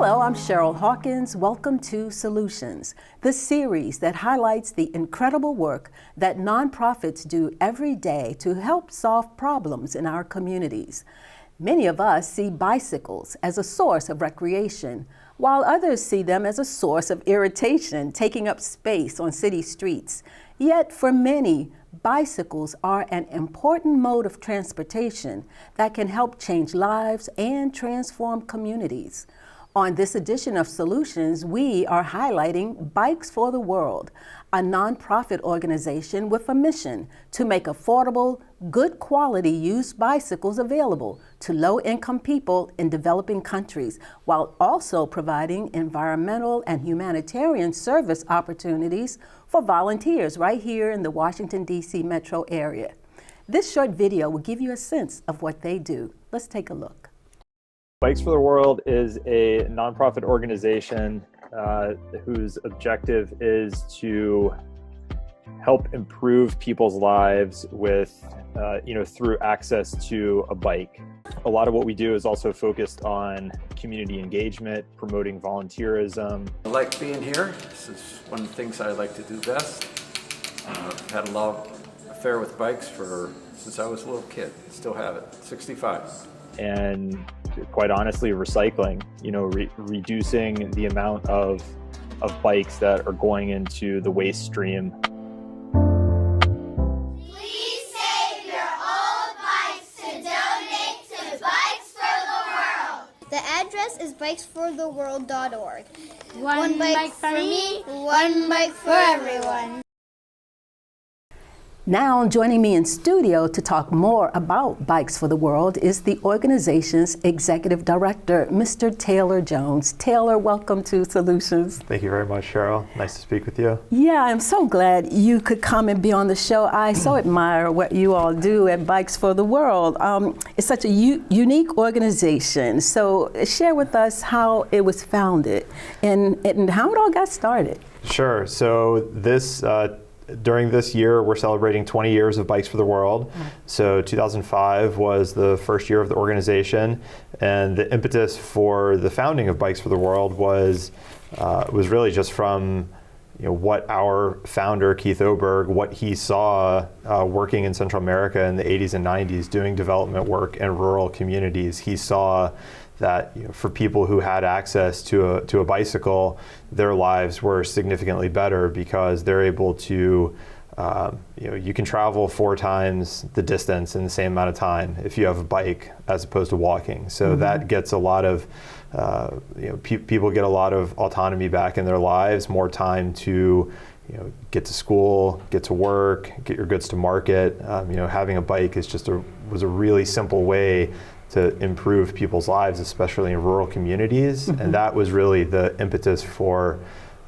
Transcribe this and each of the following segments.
Hello, I'm Cheryl Hawkins. Welcome to Solutions, the series that highlights the incredible work that nonprofits do every day to help solve problems in our communities. Many of us see bicycles as a source of recreation, while others see them as a source of irritation, taking up space on city streets. Yet for many, bicycles are an important mode of transportation that can help change lives and transform communities. On this edition of Solutions, we are highlighting Bikes for the World, a nonprofit organization with a mission to make affordable, good quality used bicycles available to low-income people in developing countries, while also providing environmental and humanitarian service opportunities for volunteers right here in the Washington, D.C. metro area. This short video will give you a sense of what they do. Let's take a look. Bikes for the World is a nonprofit organization whose objective is to help improve people's lives with, through access to a bike. A lot of what we do is also focused on community engagement, promoting volunteerism. I like being here. This is one of the things I like to do best. I've had a love affair with bikes since I was a little kid. Still have it, 65. And quite honestly, recycling, reducing the amount of bikes that are going into the waste stream. Please save your old bikes to donate to Bikes for the World. The address is bikesfortheworld.org. One bike for me, one bike for everyone. Now, joining me in studio to talk more about Bikes for the World is the organization's executive director, Mr. Taylor Jones. Taylor, welcome to Solutions. Thank you very much, Cheryl. Nice to speak with you. Yeah, I'm so glad you could come and be on the show. I so admire what you all do at Bikes for the World. It's such a unique organization. So share with us how it was founded and how it all got started. Sure. So during this year, we're celebrating 20 years of Bikes for the World. So 2005 was the first year of the organization, and the impetus for the founding of Bikes for the World was really just from what our founder, Keith Oberg, what he saw working in Central America in the 80s and 90s, doing development work in rural communities. He saw that for people who had access to a bicycle, their lives were significantly better because they're able to, you can travel 4 times the distance in the same amount of time if you have a bike as opposed to walking. So that gets a lot of, people get a lot of autonomy back in their lives, more time to get to school, get to work, get your goods to market. Having a bike was a really simple way to improve people's lives, especially in rural communities. And that was really the impetus for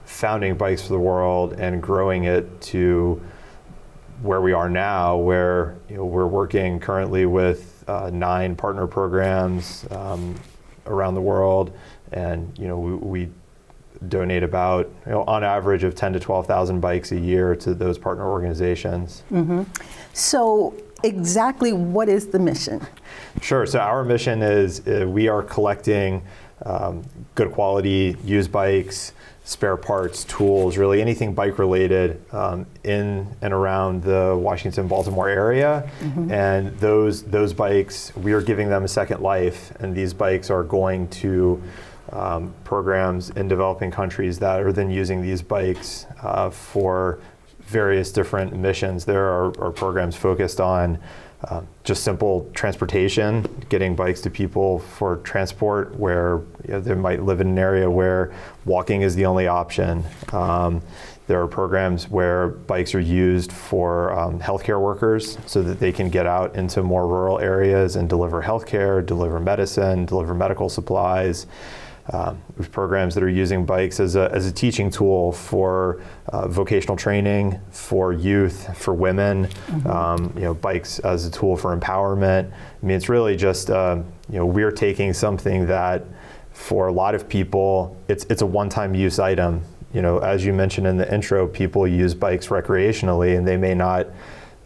founding Bikes for the World and growing it to where we are now, where we're working currently with 9 partner programs around the world, and we donate about on average of 10 to 12,000 bikes a year to those partner organizations. So exactly what is the mission? Sure. So our mission is we are collecting good quality used bikes, spare parts, tools, really anything bike related in and around the Washington, Baltimore area. And those bikes, we are giving them a second life, and these bikes are going to programs in developing countries that are then using these bikes for various different missions. There are programs focused on just simple transportation, getting bikes to people for transport where they might live in an area where walking is the only option. There are programs where bikes are used for healthcare workers so that they can get out into more rural areas and deliver healthcare, deliver medicine, deliver medical supplies. We have programs that are using bikes as a teaching tool for vocational training, for youth, for women. Bikes as a tool for empowerment. I mean, it's really just we're taking something that, for a lot of people, it's a one-time use item. As you mentioned in the intro, people use bikes recreationally, and they may not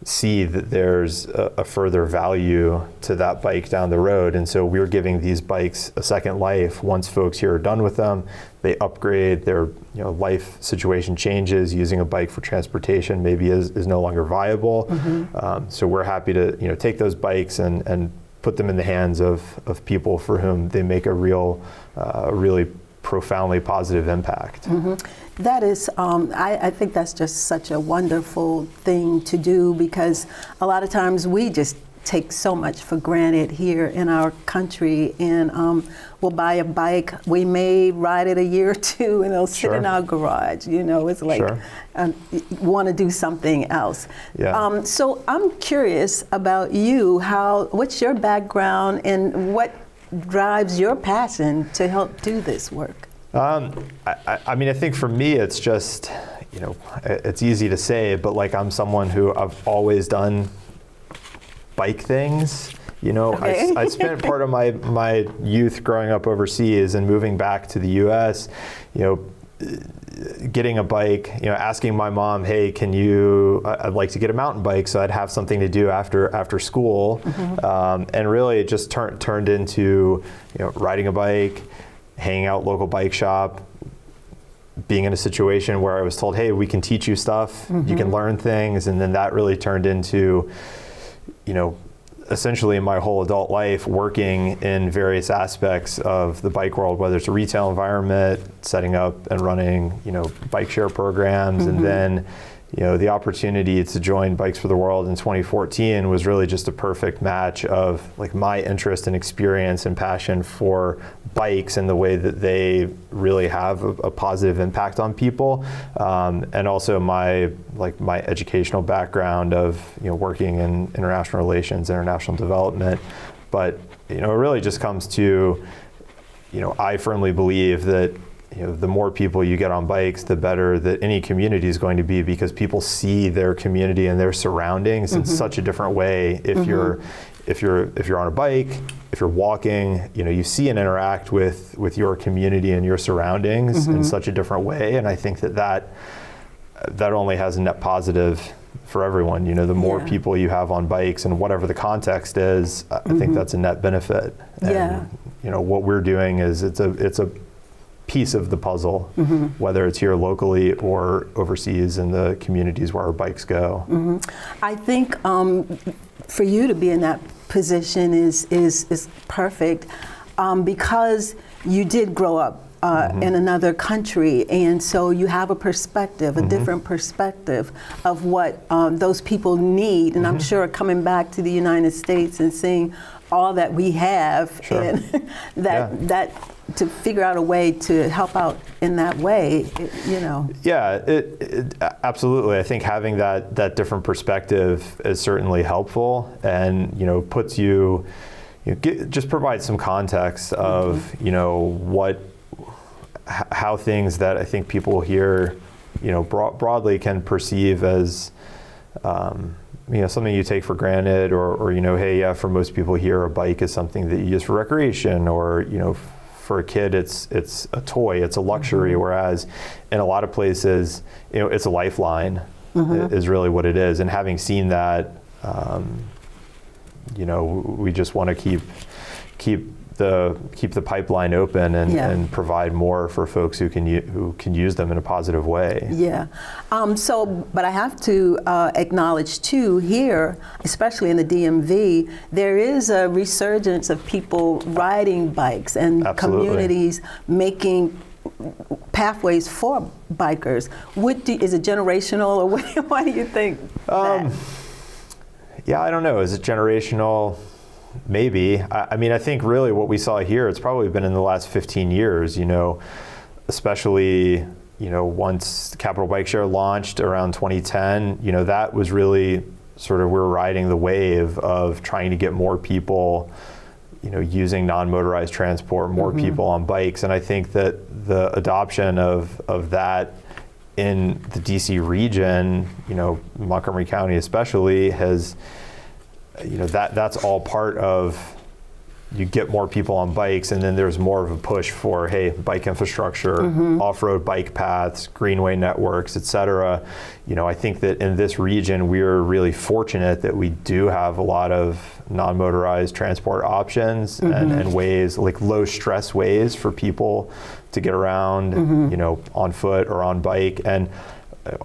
see that there's a further value to that bike down the road. And so we're giving these bikes a second life. Once folks here are done with them, they upgrade, their life situation changes, using a bike for transportation maybe is no longer viable. So we're happy to take those bikes and put them in the hands of people for whom they make a really profoundly positive impact. That is, I think that's just such a wonderful thing to do, because a lot of times we just take so much for granted here in our country, and we'll buy a bike, we may ride it a year or two, and it'll sit in our garage. It's like, want to do something else. So I'm curious about you. What's your background and what drives your passion to help do this work? I mean, I think for me, it's just, it's easy to say, but like I'm someone who I've always done bike things. I spent part of my youth growing up overseas and moving back to the U.S., getting a bike, asking my mom, hey, I'd like to get a mountain bike so I'd have something to do after school. And really it just turned into, riding a bike, hanging out local bike shop, being in a situation where I was told, hey, we can teach you stuff, you can learn things. And then that really turned into, essentially my whole adult life working in various aspects of the bike world, whether it's a retail environment, setting up and running, bike share programs. And then, the opportunity to join Bikes for the World in 2014 was really just a perfect match of like my interest and experience and passion for bikes and the way that they really have a positive impact on people. And also my educational background of, working in international relations, international development. But, it really just comes to, I firmly believe that the more people you get on bikes, the better that any community is going to be, because people see their community and their surroundings in such a different way. If you're on a bike, if you're walking, you see and interact with your community and your surroundings in such a different way. And I think that only has a net positive for everyone. The more people you have on bikes, and whatever the context is, I think that's a net benefit. And, what we're doing is it's a piece of the puzzle, whether it's here locally or overseas in the communities where our bikes go. I think for you to be in that position is perfect, because you did grow up in another country, and so you have a perspective, a different perspective of what those people need. And I'm sure coming back to the United States and seeing all that we have, and that to figure out a way to help out in that way, Yeah, it absolutely. I think having that different perspective is certainly helpful, and puts you, just provides some context of how things that I think people here, broadly can perceive as something you take for granted, or hey, for most people here, a bike is something that you use for recreation, or for a kid, it's a toy, it's a luxury. Whereas in a lot of places, it's a lifeline, is really what it is. And having seen that, we just want to keep the pipeline open and provide more for folks who can use them in a positive way. Yeah. But I have to acknowledge too, here, especially in the DMV, there is a resurgence of people riding bikes, and communities making pathways for bikers. Is it generational, or why do you think that? Yeah, I don't know. Is it generational? Maybe. I mean, I think really what we saw here, it's probably been in the last 15 years, especially, once Capital Bike Share launched around 2010, that was really sort of, we're riding the wave of trying to get more people, using non-motorized transport, more people on bikes. And I think that the adoption of that in the DC region, Montgomery County especially, has, that's all part of you get more people on bikes, and then there's more of a push for, hey, bike infrastructure, off-road bike paths, greenway networks, et cetera. I think that in this region, we're really fortunate that we do have a lot of non-motorized transport options and ways, like low stress ways for people to get around, on foot or on bike. And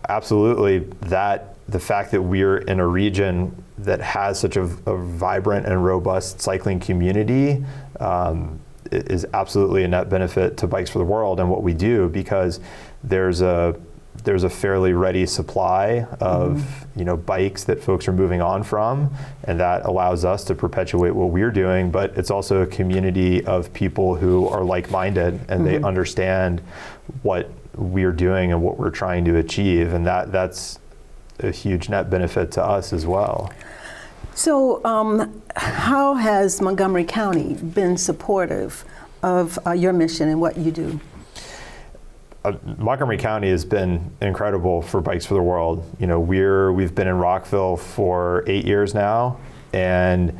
absolutely the fact that we're in a region that has such a vibrant and robust cycling community is absolutely a net benefit to Bikes for the World and what we do, because there's a fairly ready supply of bikes that folks are moving on from, and that allows us to perpetuate what we're doing. But it's also a community of people who are like-minded, and they understand what we're doing and what we're trying to achieve, and that's a huge net benefit to us as well. So how has Montgomery County been supportive of your mission and what you do? Montgomery County has been incredible for Bikes for the World. We've been in Rockville for 8 years now, and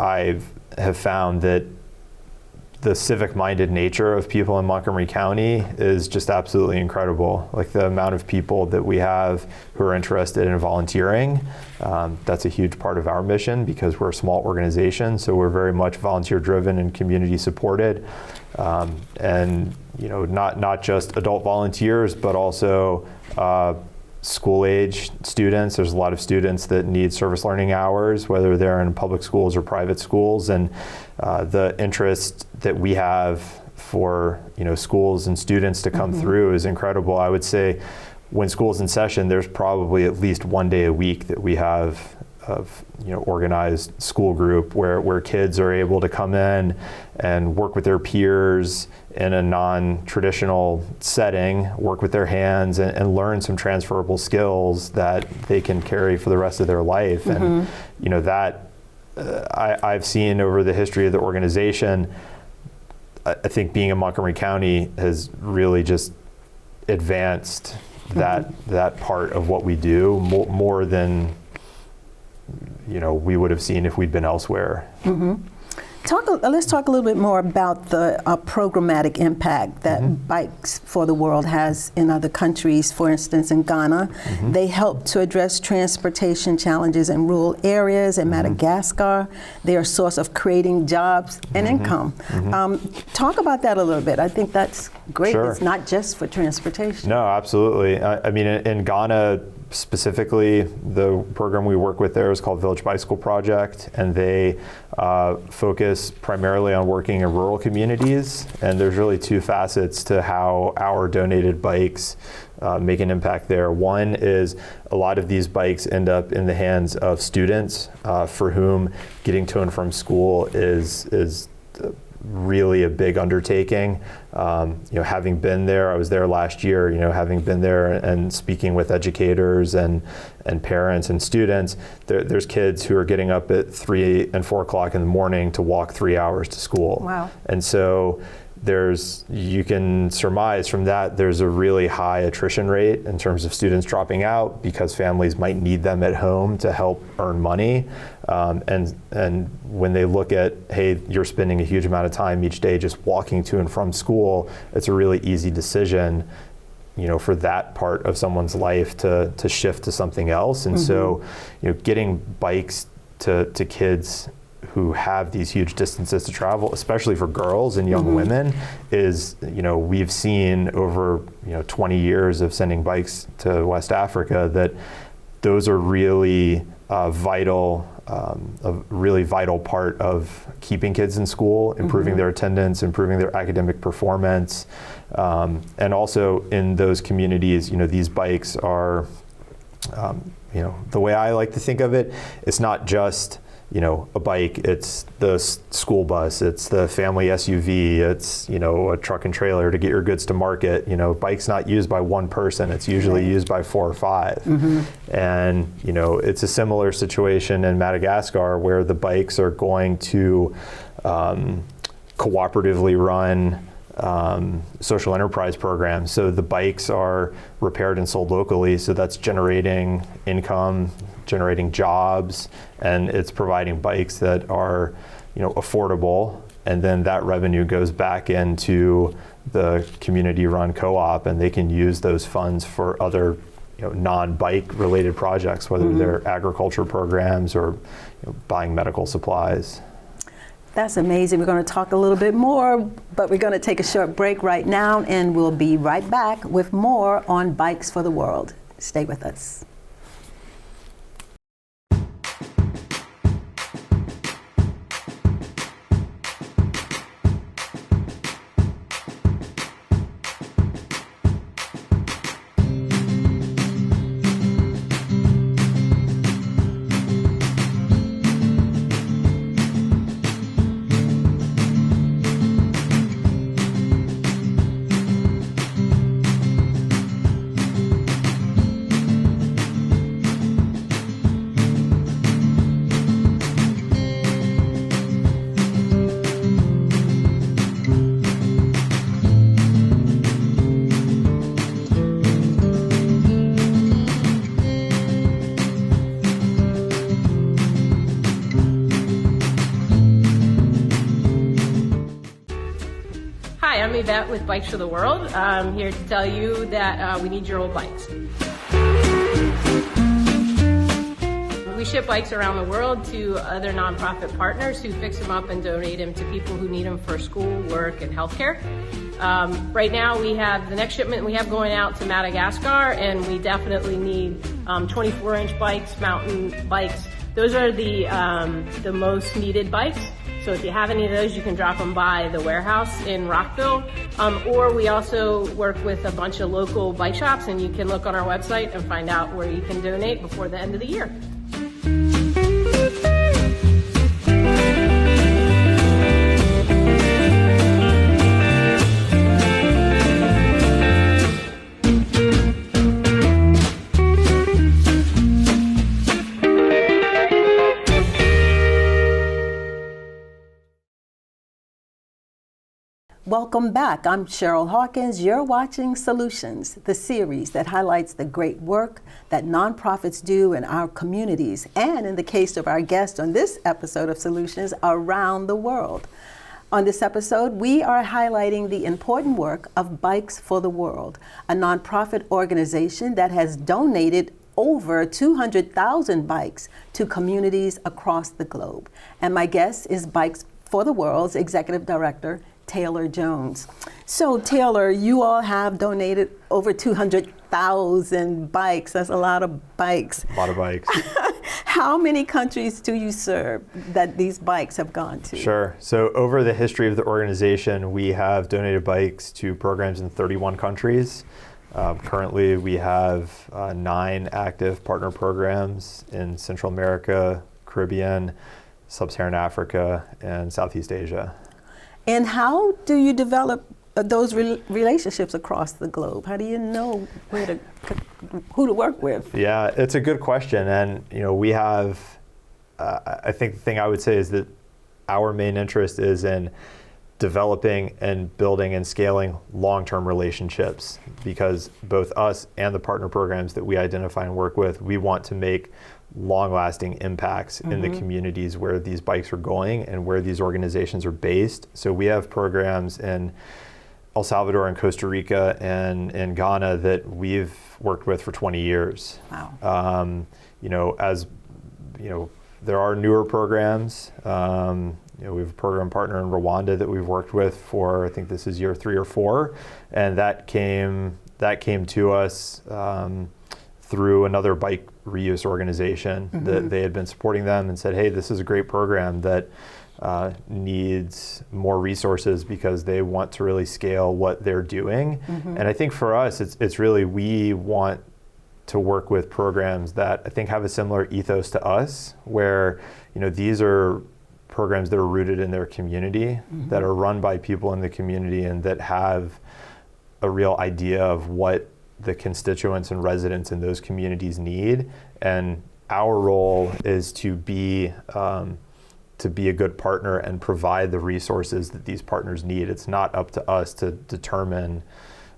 I have found that the civic-minded nature of people in Montgomery County is just absolutely incredible. Like the amount of people that we have who are interested in volunteering, that's a huge part of our mission because we're a small organization, so we're very much volunteer-driven and community-supported. And not just adult volunteers, but also school-age students. There's a lot of students that need service learning hours, whether they're in public schools or private schools, and the interest that we have for schools and students to come through is incredible. I would say when school's in session, there's probably at least one day a week that we have of organized school group where kids are able to come in and work with their peers in a non-traditional setting, work with their hands and learn some transferable skills that they can carry for the rest of their life. And that I've seen over the history of the organization. I think being in Montgomery County has really just advanced that part of what we do more than we would have seen if we'd been elsewhere. Let's talk a little bit more about the programmatic impact that Bikes for the World has in other countries. For instance, in Ghana, they help to address transportation challenges in rural areas. In Madagascar, they are a source of creating jobs and income. Talk about that a little bit. I think that's great. Sure. It's not just for transportation. No, absolutely. I mean, in Ghana, specifically, the program we work with there is called Village Bicycle Project, and they focus primarily on working in rural communities. And there's really two facets to how our donated bikes make an impact there. One is a lot of these bikes end up in the hands of students for whom getting to and from school is really a big undertaking. Having been there, I was there last year, having been there and speaking with educators and parents and students, there's kids who are getting up at 3 and 4 o'clock in the morning to walk 3 hours to school. Wow. And so you can surmise from that there's a really high attrition rate in terms of students dropping out because families might need them at home to help earn money. And when they look at, hey, you're spending a huge amount of time each day just walking to and from school, it's a really easy decision, for that part of someone's life to shift to something else. And so, getting bikes to kids who have these huge distances to travel, especially for girls and young women, is, we've seen over 20 years of sending bikes to West Africa that those are really a really vital part of keeping kids in school, improving their attendance, improving their academic performance. And also in those communities, these bikes are, the way I like to think of it, it's not just a bike, it's the school bus, it's the family SUV, it's, a truck and trailer to get your goods to market. Bike's not used by one person, it's usually used by 4 or 5. And, it's a similar situation in Madagascar where the bikes are going to cooperatively run social enterprise programs. So the bikes are repaired and sold locally, so that's generating income, generating jobs, and it's providing bikes that are, affordable, and then that revenue goes back into the community-run co-op, and they can use those funds for other non-bike related projects, whether they're agriculture programs or buying medical supplies. That's amazing. We're going to talk a little bit more, but we're going to take a short break right now, and we'll be right back with more on Bikes for the World. Stay with us. Hi, I'm Yvette with Bikes for the World. I'm here to tell you that we need your old bikes. We ship bikes around the world to other nonprofit partners who fix them up and donate them to people who need them for school, work, and healthcare. Right now we have the next shipment we have going out to Madagascar, and we definitely need 24-inch bikes, mountain bikes. Those are the most needed bikes. So if you have any of those, you can drop them by the warehouse in Rockville. Or we also work with a bunch of local bike shops, and you can look on our website and find out where you can donate before the end of the year. Welcome back. I'm Cheryl Hawkins. You're watching Solutions, the series that highlights the great work that nonprofits do in our communities, and in the case of our guest on this episode of Solutions, around the world. On this episode, we are highlighting the important work of Bikes for the World, a nonprofit organization that has donated over 200,000 bikes to communities across the globe. And my guest is Bikes for the World's Executive Director, Taylor Jones. So Taylor, you all have donated over 200,000 bikes. That's a lot of bikes. A lot of bikes. How many countries do you serve that these bikes have gone to? Sure. So over the history of the organization, we have donated bikes to programs in 31 countries. Currently, we have 9 active partner programs in Central America, Caribbean, Sub-Saharan Africa, and Southeast Asia. And how do you develop those relationships across the globe? How do you know who to work with? Yeah, it's a good question. And we have, I think the thing I would say is that our main interest is in developing and building and scaling long-term relationships, because both us and the partner programs that we identify and work with, we want to make long-lasting impacts in the communities where these bikes are going and where these organizations are based. So we have programs in El Salvador and Costa Rica and in Ghana that we've worked with for 20 years. Wow. There are newer programs. We have a program partner in Rwanda that we've worked with for, I think this is year 3 or 4, and that came to us through another bike reuse organization that they had been supporting them and said, hey, this is a great program that needs more resources because they want to really scale what they're doing. And I think for us, it's really, we want to work with programs that I think have a similar ethos to us, where these are programs that are rooted in their community, that are run by people in the community, and that have a real idea of what the constituents and residents in those communities need. And our role is to be to be a good partner and provide the resources that these partners need. It's not up to us to determine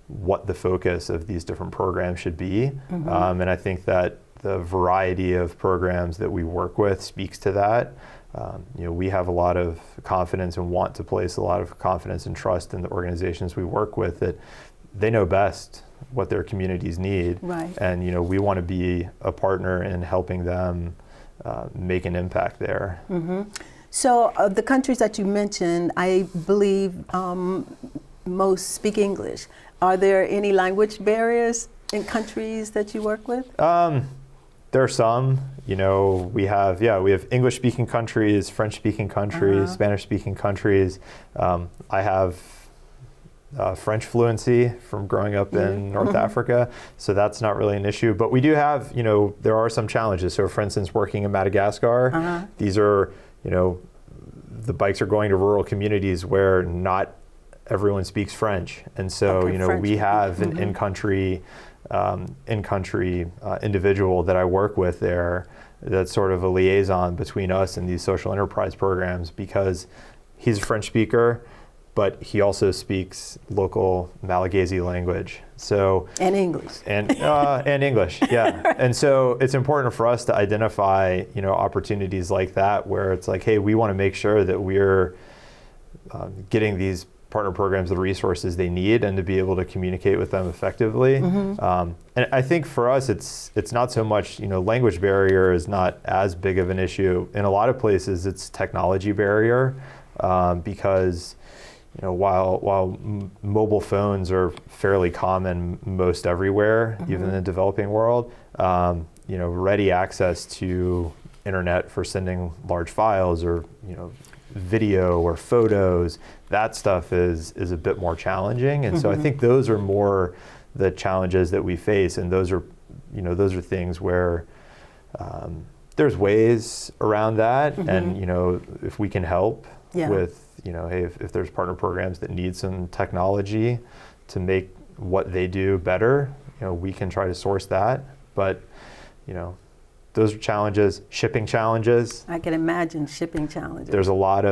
what the focus of these different programs should be. And I think that the variety of programs that we work with speaks to that. We have a lot of confidence and want to place a lot of confidence and trust in the organizations we work with, that they know best what their communities need. Right. And we want to be a partner in helping them make an impact there. So the countries that you mentioned, I believe most speak English. Are there any language barriers in countries that you work with? There are some. We have English-speaking countries, French-speaking countries, Spanish-speaking countries. I have French fluency from growing up in North Africa, so that's not really an issue. But we do have, there are some challenges. So, for instance, working in Madagascar, these are, the bikes are going to rural communities where not everyone speaks French, and so we have an in-country individual that I work with there that's sort of a liaison between us and these social enterprise programs, because he's a French speaker, but he also speaks local Malagasy language. So and English. And English, yeah. And so it's important for us to identify, opportunities like that where it's like, hey, we want to make sure that we're getting these partner programs the resources they need and to be able to communicate with them effectively. And I think for us, it's not so much, language barrier is not as big of an issue. In a lot of places, it's technology barrier, because while mobile phones are fairly common most everywhere, even in the developing world, ready access to internet for sending large files or video or photos, that stuff is a bit more challenging. And so I think those are more the challenges that we face, and those are things where there's ways around that. And if we can help with hey, if there's partner programs that need some technology to make what they do better, we can try to source that. But those are challenges, shipping challenges. I can imagine shipping challenges. There are a lot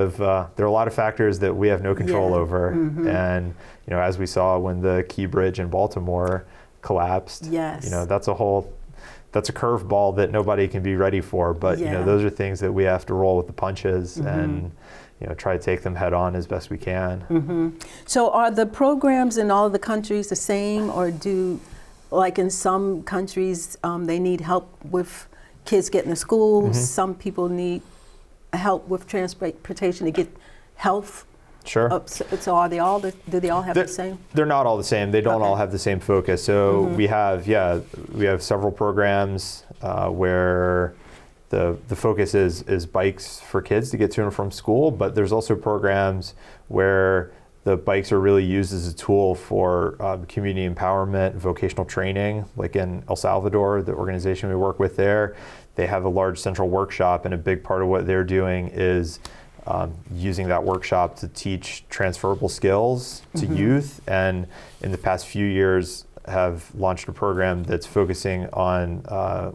of factors that we have no control over. And as we saw when the Key Bridge in Baltimore collapsed, that's a curveball that nobody can be ready for. But those are things that we have to roll with the punches and try to take them head on as best we can. So are the programs in all of the countries the same, or like in some countries, they need help with kids getting to school? Some people need help with transportation to get health. Sure. So are they all? Do they all have the same? They're not all the same. They don't all have the same focus. So we have several programs where the focus is bikes for kids to get to and from school, but there's also programs where the bikes are really used as a tool for community empowerment, vocational training. Like in El Salvador, the organization we work with there, they have a large central workshop, and a big part of what they're doing is using that workshop to teach transferable skills to youth. And in the past few years have launched a program that's focusing on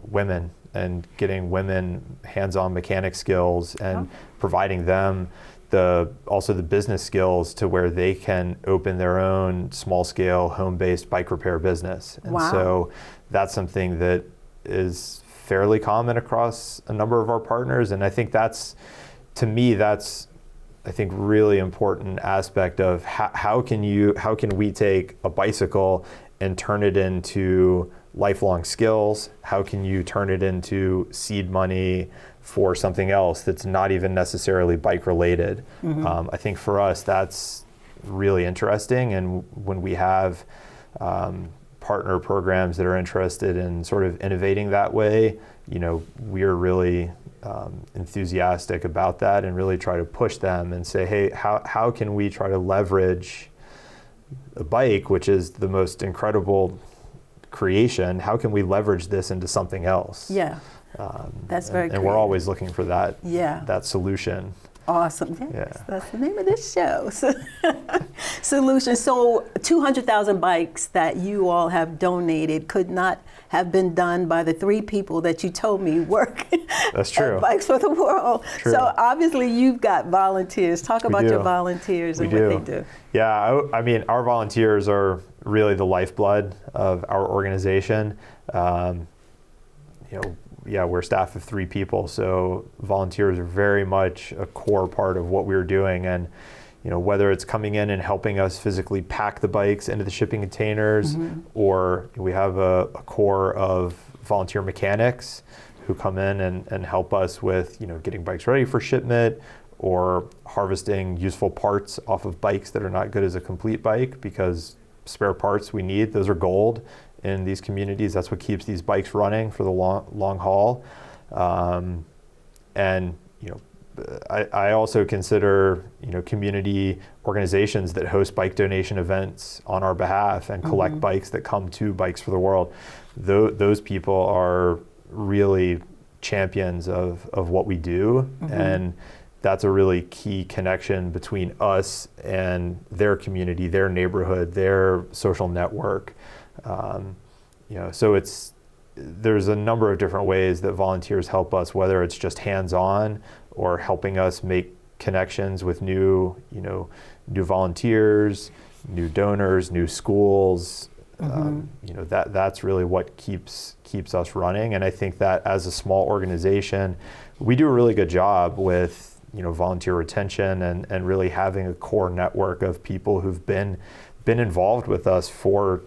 women and getting women hands-on mechanic skills and providing them also the business skills to where they can open their own small-scale home-based bike repair business. And so that's something that is fairly common across a number of our partners. And I think that's really important aspect of how can we take a bicycle and turn it into lifelong skills? How can you turn it into seed money for something else that's not even necessarily bike related? I think for us, that's really interesting. And when we have partner programs that are interested in sort of innovating that way, we're really enthusiastic about that and really try to push them and say, hey, how can we try to leverage a bike, which is the most incredible creation? How can we leverage this into something else? That's very and we're always looking for that solution. Awesome. Yes, Yeah. that's the name of this show. Solutions. So 200,000 bikes that you all have donated could not have been done by the 3 people that you told me work That's true. at Bikes for the World. True. So obviously you've got volunteers. Talk about your volunteers and what they do. Yeah, I mean, our volunteers are really the lifeblood of our organization. We're a staff of 3 people, so volunteers are very much a core part of what we're doing. And whether it's coming in and helping us physically pack the bikes into the shipping containers, or we have a core of volunteer mechanics who come in and help us with getting bikes ready for shipment, or harvesting useful parts off of bikes that are not good as a complete bike, because spare parts we need, those are gold in these communities. That's what keeps these bikes running for the long haul. I also consider community organizations that host bike donation events on our behalf and collect bikes that come to Bikes for the World. Those people are really champions of what we do, and that's a really key connection between us and their community, their neighborhood, their social network. So there's a number of different ways that volunteers help us, whether it's just hands-on or helping us make connections with new volunteers, new donors, new schools. That's really what keeps us running. And I think that as a small organization, we do a really good job with volunteer retention and really having a core network of people who've been involved with us for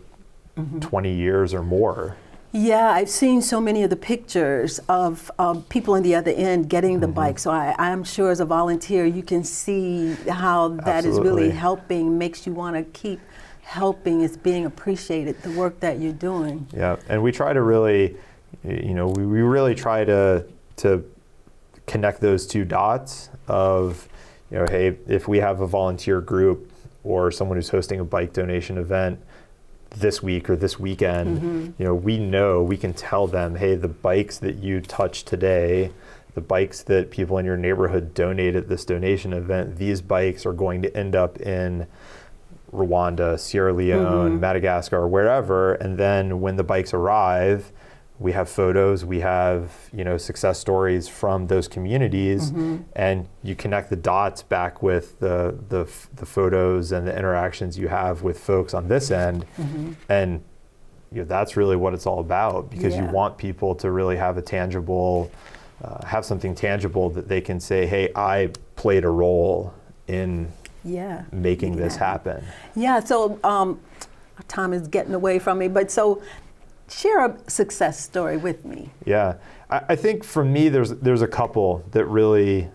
20 years or more. Yeah, I've seen so many of the pictures of people on the other end getting the bike. So I'm sure as a volunteer, you can see how that is really helping, makes you want to keep helping. It's being appreciated, the work that you're doing. Yeah, and we try to really, we really try to connect those 2 dots of, hey, if we have a volunteer group or someone who's hosting a bike donation event this week or this weekend, we can tell them, hey, the bikes that you touched today, the bikes that people in your neighborhood donate at this donation event, these bikes are going to end up in Rwanda, Sierra Leone, Madagascar, wherever. And then when the bikes arrive, we have photos, we have success stories from those communities, and you connect the dots back with the photos and the interactions you have with folks on this end, and that's really what it's all about, because you want people to really have a tangible, have something tangible that they can say, hey, I played a role in making this happen. Yeah. So time is getting away from me, but so. Share a success story with me. Yeah, I think for me, there's a couple that really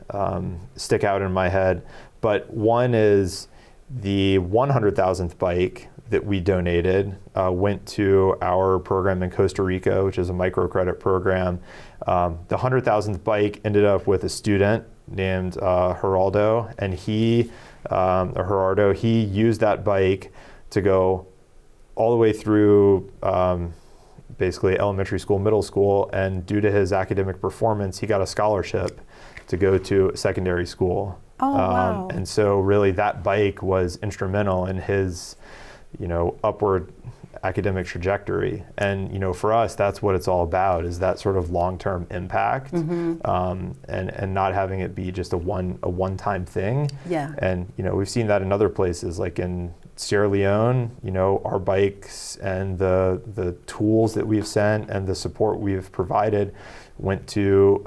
stick out in my head. But one is the 100,000th bike that we donated went to our program in Costa Rica, which is a microcredit program. The 100,000th bike ended up with a student named Geraldo, and Gerardo, he used that bike to go all the way through basically elementary school, middle school, and due to his academic performance, he got a scholarship to go to secondary school. Wow. And so really that bike was instrumental in his, upward academic trajectory. And, for us, that's what it's all about, is that sort of long-term impact, and not having it be just a one-time thing. Yeah. And, we've seen that in other places, like in Sierra Leone, our bikes and the tools that we've sent and the support we've provided went to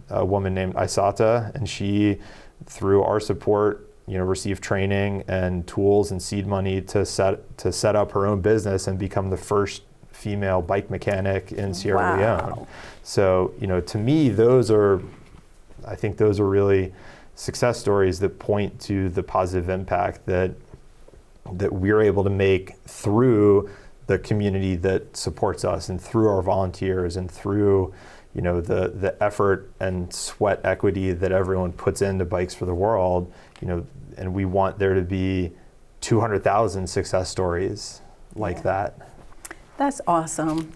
a woman named Isata, and she, through our support, received training and tools and seed money to set up her own business and become the first female bike mechanic in Sierra Leone. So, to me, I think those are really success stories that point to the positive impact that we're able to make through the community that supports us and through our volunteers and through the effort and sweat equity that everyone puts into Bikes for the World, and we want there to be 200,000 success stories like that. That's awesome.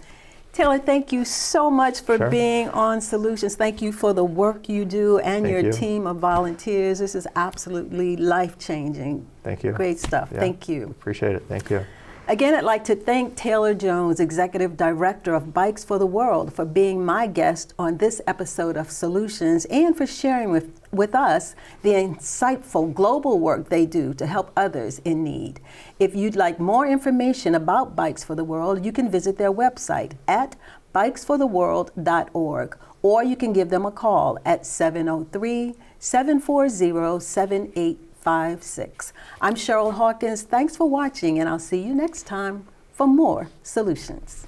Taylor, thank you so much for Sure. being on Solutions. Thank you for the work you do and Thank your you. team of volunteers. This is absolutely life-changing. Thank you. Great stuff. Yeah. Thank you. Appreciate it. Thank you. Again, I'd like to thank Taylor Jones, Executive Director of Bikes for the World, for being my guest on this episode of Solutions and for sharing with us the insightful global work they do to help others in need. If you'd like more information about Bikes for the World, you can visit their website at bikesfortheworld.org, or you can give them a call at 703-740-7856. I'm Cheryl Hawkins. Thanks for watching, and I'll see you next time for more Solutions.